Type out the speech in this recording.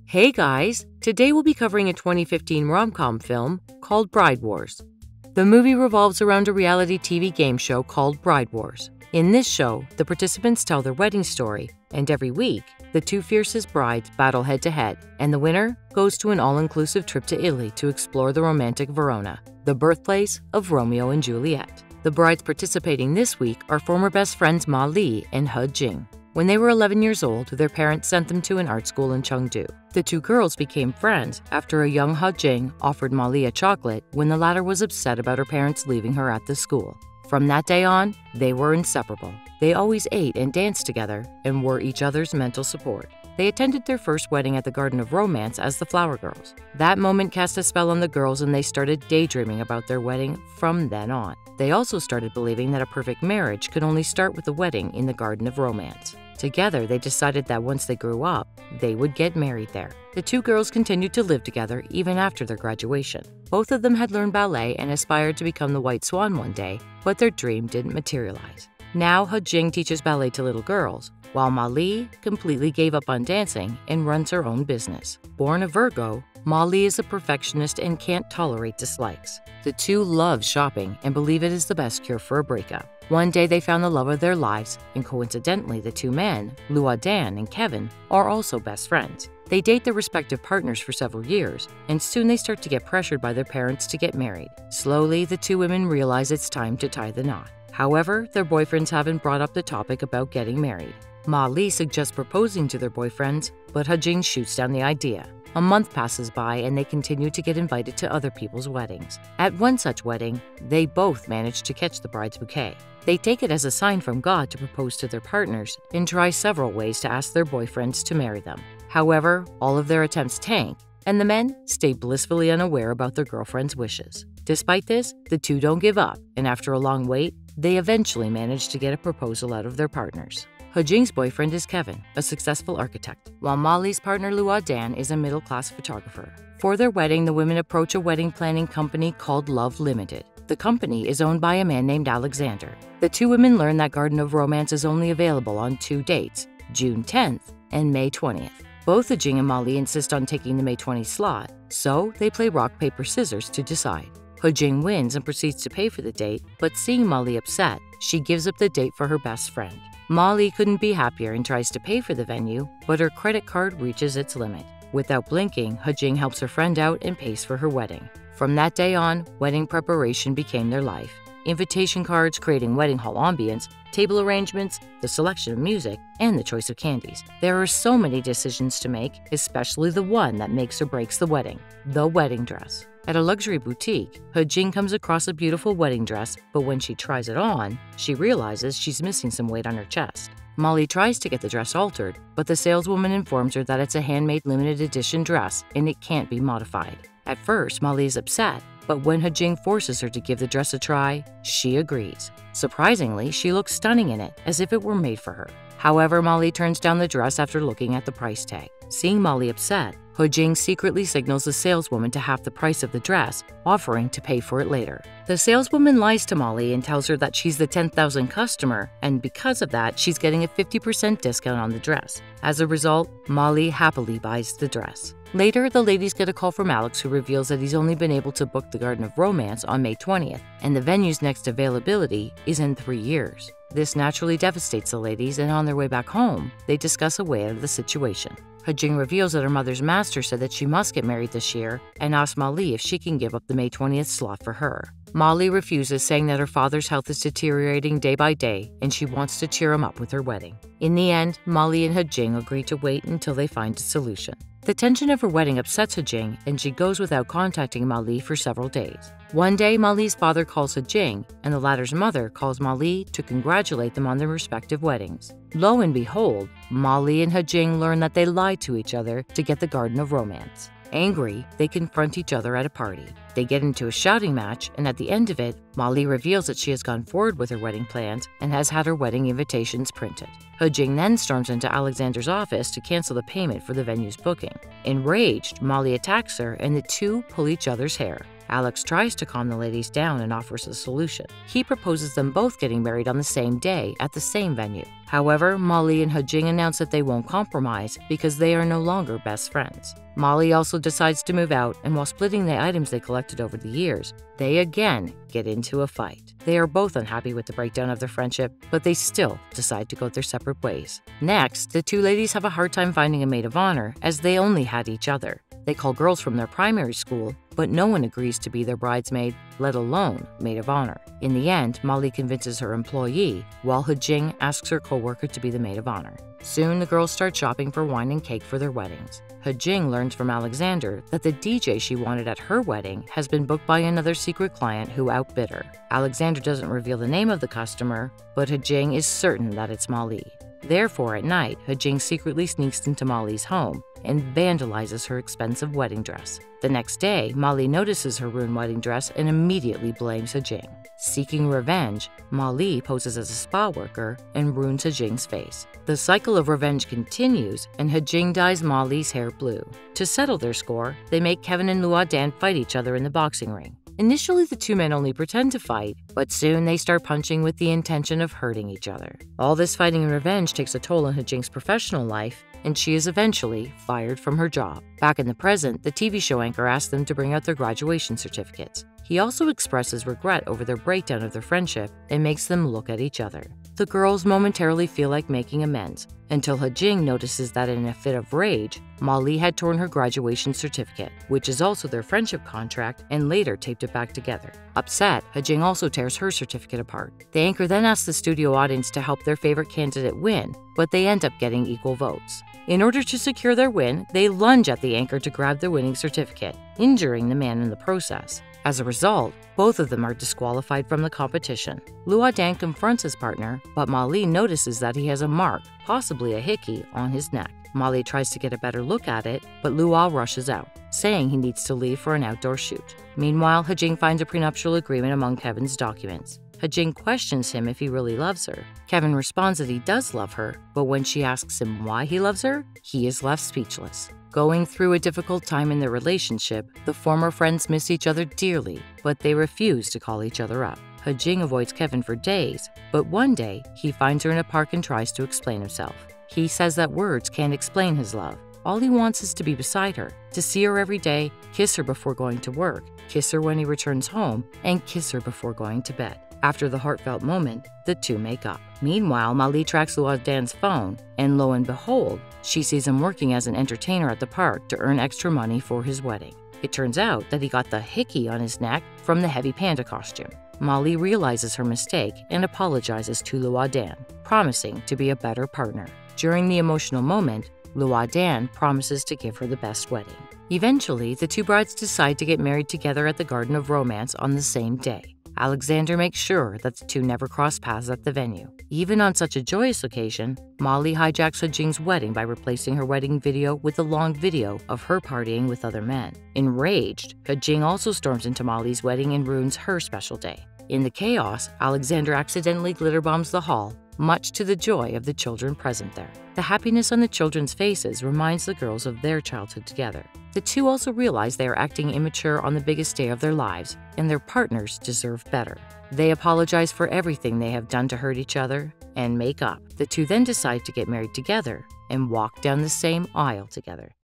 Hey guys! Today we'll be covering a 2015 rom-com film called Bride Wars. The movie revolves around a reality TV game show called Bride Wars. In this show, the participants tell their wedding story, and every week, the two fiercest brides battle head-to-head, and the winner goes to an all-inclusive trip to Italy to explore the romantic Verona, the birthplace of Romeo and Juliet. The brides participating this week are former best friends Ma Li and He Jing. When they were 11 years old, their parents sent them to an art school in Chengdu. The two girls became friends after a young He Jing offered Ma Li a chocolate when the latter was upset about her parents leaving her at the school. From that day on, they were inseparable. They always ate and danced together and were each other's mental support. They attended their first wedding at the Garden of Romance as the Flower Girls. That moment cast a spell on the girls and they started daydreaming about their wedding from then on. They also started believing that a perfect marriage could only start with a wedding in the Garden of Romance. Together, they decided that once they grew up, they would get married there. The two girls continued to live together even after their graduation. Both of them had learned ballet and aspired to become the White Swan one day, but their dream didn't materialize. Now, He Jing teaches ballet to little girls, while Ma Li completely gave up on dancing and runs her own business. Born a Virgo, Ma Li is a perfectionist and can't tolerate dislikes. The two love shopping and believe it is the best cure for a breakup. One day they found the love of their lives, and coincidentally the two men, Luo Dan and Kevin, are also best friends. They date their respective partners for several years, and soon they start to get pressured by their parents to get married. Slowly, the two women realize it's time to tie the knot. However, their boyfriends haven't brought up the topic about getting married. Ma Li suggests proposing to their boyfriends, but He Jing shoots down the idea. A month passes by and they continue to get invited to other people's weddings. At one such wedding, they both manage to catch the bride's bouquet. They take it as a sign from God to propose to their partners and try several ways to ask their boyfriends to marry them. However, all of their attempts tank, and the men stay blissfully unaware about their girlfriends' wishes. Despite this, the two don't give up, and after a long wait, they eventually manage to get a proposal out of their partners. He Jing's boyfriend is Kevin, a successful architect, while Ma Li's partner Luo Dan is a middle-class photographer. For their wedding, the women approach a wedding planning company called Love Limited. The company is owned by a man named Alexander. The two women learn that Garden of Romance is only available on two dates, June 10th and May 20th. Both He Jing and Ma Li insist on taking the May 20th slot, so they play rock, paper, scissors to decide. He Jing wins and proceeds to pay for the date, but seeing Ma Li upset, she gives up the date for her best friend. Ma Li couldn't be happier and tries to pay for the venue, but her credit card reaches its limit. Without blinking, He Jing helps her friend out and pays for her wedding. From that day on, wedding preparation became their life. Invitation cards, creating wedding hall ambience, table arrangements, the selection of music, and the choice of candies. There are so many decisions to make, especially the one that makes or breaks the wedding, the wedding dress. At a luxury boutique, He Jing comes across a beautiful wedding dress, but when she tries it on, she realizes she's missing some weight on her chest. Ma Li tries to get the dress altered, but the saleswoman informs her that it's a handmade limited edition dress and it can't be modified. At first, Ma Li is upset, but when He Jing forces her to give the dress a try, she agrees. Surprisingly, she looks stunning in it, as if it were made for her. However, Ma Li turns down the dress after looking at the price tag. Seeing Ma Li upset, He Jing secretly signals the saleswoman to half the price of the dress, offering to pay for it later. The saleswoman lies to Ma Li and tells her that she's the 10,000th customer, and because of that, she's getting a 50% discount on the dress. As a result, Ma Li happily buys the dress. Later, the ladies get a call from Alex, who reveals that he's only been able to book the Garden of Romance on May 20th, and the venue's next availability is in 3 years. This naturally devastates the ladies, and on their way back home, they discuss a way out of the situation. He Jing reveals that her mother's master said that she must get married this year and asks Ma Li if she can give up the May 20th slot for her. Ma Li refuses, saying that her father's health is deteriorating day by day and she wants to cheer him up with her wedding. In the end, Ma Li and He Jing agree to wait until they find a solution. The tension of her wedding upsets He Jing, and she goes without contacting Ma Li for several days. One day, Ma Li's father calls He Jing, and the latter's mother calls Ma Li to congratulate them on their respective weddings. Lo and behold, Ma Li and He Jing learn that they lied to each other to get the Garden of Romance. Angry, they confront each other at a party. They get into a shouting match, and at the end of it, Ma Li reveals that she has gone forward with her wedding plans and has had her wedding invitations printed. He Jing then storms into Alexander's office to cancel the payment for the venue's booking. Enraged, Ma Li attacks her and the two pull each other's hair. Alex tries to calm the ladies down and offers a solution. He proposes them both getting married on the same day at the same venue. However, Molly and Hejing announce that they won't compromise because they are no longer best friends. Molly also decides to move out, and while splitting the items they collected over the years, they again get into a fight. They are both unhappy with the breakdown of their friendship, but they still decide to go their separate ways. Next, the two ladies have a hard time finding a maid of honor as they only had each other. They call girls from their primary school, but no one agrees to be their bridesmaid, let alone maid of honor. In the end, Molly convinces her employee, while Hejing asks her coworker to be the maid of honor. Soon, the girls start shopping for wine and cake for their weddings. Hejing learns from Alexander that the DJ she wanted at her wedding has been booked by another secret client who outbid her. Alexander doesn't reveal the name of the customer, but Hejing is certain that it's Molly. Therefore, at night, Hejing secretly sneaks into Molly's home and vandalizes her expensive wedding dress. The next day, Molly notices her ruined wedding dress and immediately blames Hejing. Seeking revenge, Molly poses as a spa worker and ruins Hejing's face. The cycle of revenge continues, and Hejing dyes Molly's hair blue. To settle their score, they make Kevin and Luo Dan fight each other in the boxing ring. Initially, the two men only pretend to fight, but soon they start punching with the intention of hurting each other. All this fighting and revenge takes a toll on Hejing's professional life, and she is eventually fired from her job. Back in the present, the TV show anchor asks them to bring out their graduation certificates. He also expresses regret over their breakdown of their friendship and makes them look at each other. The girls momentarily feel like making amends, until Hejing notices that in a fit of rage, Molly had torn her graduation certificate, which is also their friendship contract, and later taped it back together. Upset, Hejing also tears her certificate apart. The anchor then asks the studio audience to help their favorite candidate win, but they end up getting equal votes. In order to secure their win, they lunge at the anchor to grab the winning certificate, injuring the man in the process. As a result, both of them are disqualified from the competition. Luo Dan confronts his partner, but Molly notices that he has a mark, possibly a hickey, on his neck. Molly tries to get a better look at it, but Luo rushes out, saying he needs to leave for an outdoor shoot. Meanwhile, Hejing finds a prenuptial agreement among Kevin's documents. Hejing questions him if he really loves her. Kevin responds that he does love her, but when she asks him why he loves her, he is left speechless. Going through a difficult time in their relationship, the former friends miss each other dearly, but they refuse to call each other up. Hejing avoids Kevin for days, but one day, he finds her in a park and tries to explain himself. He says that words can't explain his love. All he wants is to be beside her, to see her every day, kiss her before going to work, kiss her when he returns home, and kiss her before going to bed. After the heartfelt moment, the two make up. Meanwhile, Molly tracks Luo Dan's phone, and lo and behold, she sees him working as an entertainer at the park to earn extra money for his wedding. It turns out that he got the hickey on his neck from the heavy panda costume. Molly realizes her mistake and apologizes to Luo Dan, promising to be a better partner. During the emotional moment, Luo Dan promises to give her the best wedding. Eventually, the two brides decide to get married together at the Garden of Romance on the same day. Alexander makes sure that the two never cross paths at the venue. Even on such a joyous occasion, Molly hijacks Hejing's wedding by replacing her wedding video with a long video of her partying with other men. Enraged, Hejing also storms into Molly's wedding and ruins her special day. In the chaos, Alexander accidentally glitter bombs the hall, much to the joy of the children present there. The happiness on the children's faces reminds the girls of their childhood together. The two also realize they are acting immature on the biggest day of their lives, and their partners deserve better. They apologize for everything they have done to hurt each other and make up. The two then decide to get married together and walk down the same aisle together.